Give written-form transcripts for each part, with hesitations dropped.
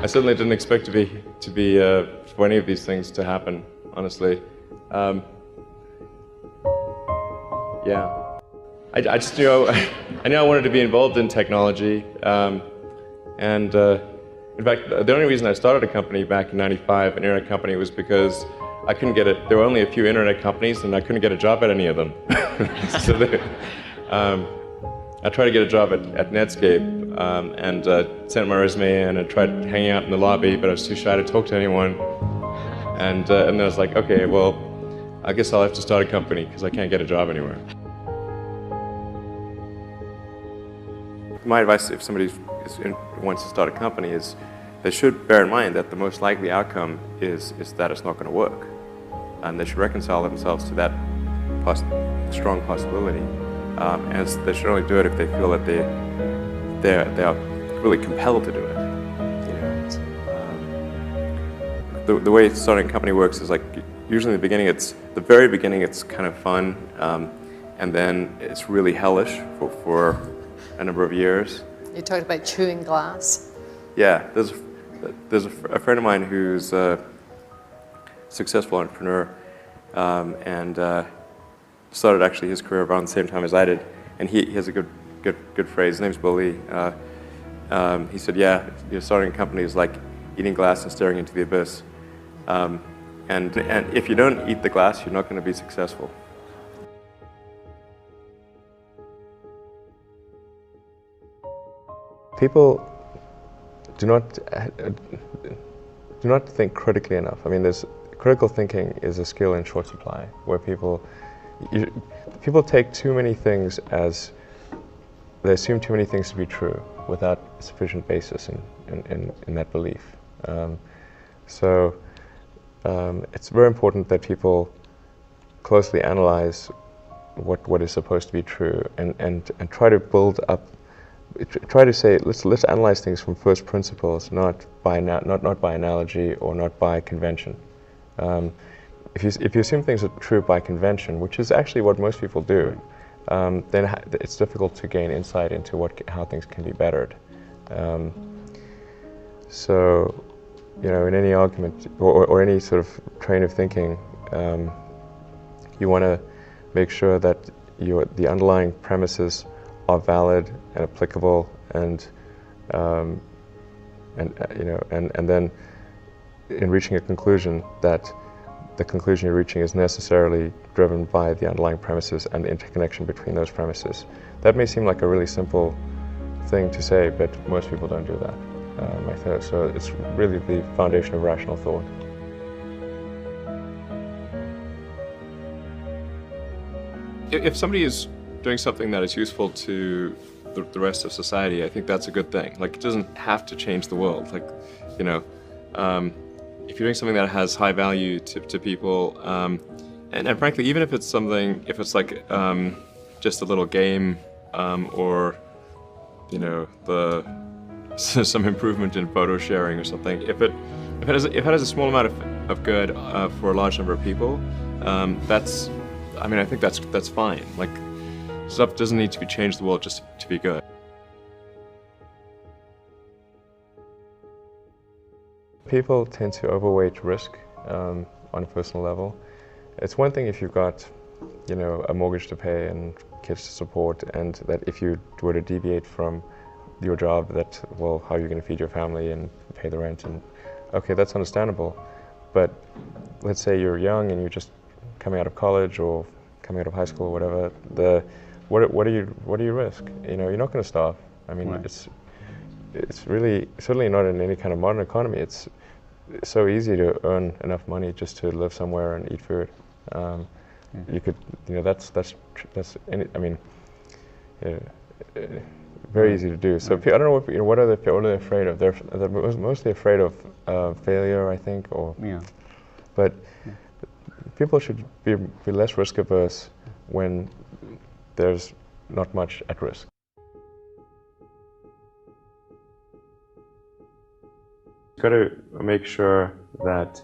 I certainly didn't expect for any of these things to happen, honestly. Yeah. I just I knew I wanted to be involved in technology, and in fact, the only reason I started a company back in '95, an internet company, was because I couldn't get it. There were only a few internet companies, and I couldn't get a job at any of them. So I tried to get a job at Netscape, and sent my resume in and tried hanging out in the lobby, but I was too shy to talk to anyone. And then I was like, okay, well, I guess I'll have to start a company because I can't get a job anywhere. My advice, if somebody wants to start a company, is they should bear in mind that the most likely outcome is that it's not going to work. And they should reconcile themselves to that strong possibility. And they should only do it if they feel that they are really compelled to do it. The way starting a company works is like, usually in the very beginning it's kind of fun, and then it's really hellish for a number of years. You talked about chewing glass. Yeah, there's a friend of mine who's a successful entrepreneur, and started actually his career around the same time as I did, and he has a good phrase. His name's Bill Lee. He said, "Yeah, starting a company is like eating glass and staring into the abyss, and if you don't eat the glass, you're not going to be successful." People do not think critically enough. I mean, critical thinking is a skill in short supply, where people take too many things they assume too many things to be true without sufficient basis in that belief. It's very important that people closely analyze what is supposed to be true and try to build up. Try to say, let's analyze things from first principles, not by analogy or not by convention. If you assume things are true by convention, which is actually what most people do, then it's difficult to gain insight into how things can be bettered. In any argument or any sort of train of thinking, you want to make sure that the underlying premises are valid and applicable, and then in reaching a conclusion, that the conclusion you're reaching is necessarily driven by the underlying premises and the interconnection between those premises. That may seem like a really simple thing to say, but most people don't do that. So it's really the foundation of rational thought. If somebody is doing something that is useful to the rest of society, I think that's a good thing. Like, it doesn't have to change the world. Like, if you're doing something that has high value to people, and frankly, even if it's like just a little game, or some improvement in photo sharing or something, if it has a small amount of good for a large number of people, I think that's fine. Like, stuff doesn't need to be changed the world just to be good. People tend to overweight risk on a personal level. It's one thing if you've got, a mortgage to pay and kids to support, and that if you were to deviate from your job, how are you going to feed your family and pay the rent? And okay, that's understandable. But let's say you're young and you're just coming out of college or coming out of high school or whatever. What do you risk? You're not going to starve. I mean, right. It's really certainly not in any kind of modern economy. It's so easy to earn enough money just to live somewhere and eat food. You could, very easy to do. So I don't know what are they afraid of? They're mostly afraid of failure, I think, But people should be less risk averse when there's not much at risk. You've got to make sure that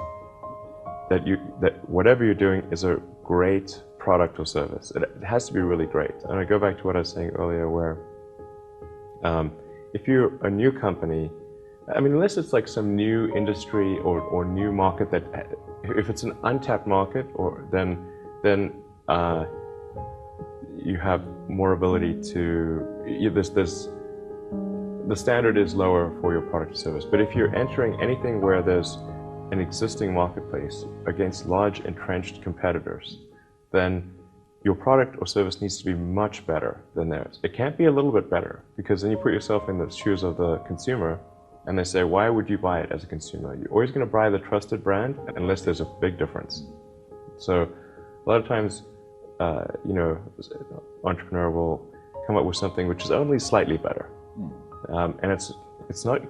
whatever you're doing is a great product or service. It has to be really great. And I go back to what I was saying earlier, where if you're a new company, I mean, unless it's like some new industry or new market that, if it's an untapped market, then you have more ability to, the standard is lower for your product or service. But if you're entering anything where there's an existing marketplace against large entrenched competitors, then your product or service needs to be much better than theirs. It can't be a little bit better, because then you put yourself in the shoes of the consumer and they say, why would you buy it as a consumer? You're always going to buy the trusted brand unless there's a big difference. So a lot of times, entrepreneur will come up with something which is only slightly better. And it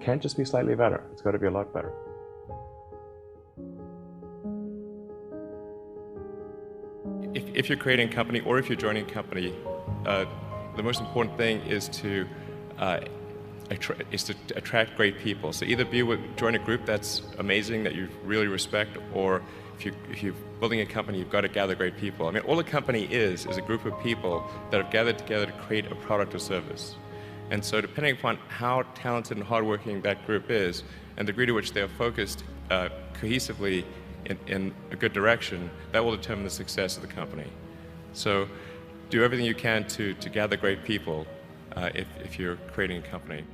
can't just be slightly better. It's got to be a lot better. If you're creating a company or if you're joining a company, the most important thing is to attract great people. So either join a group that's amazing, that you really respect, or if you're building a company, you've got to gather great people. I mean, all a company is a group of people that have gathered together to create a product or service. And so depending upon how talented and hardworking that group is, and the degree to which they are focused cohesively in a good direction, that will determine the success of the company. So do everything you can to gather great people if you're creating a company.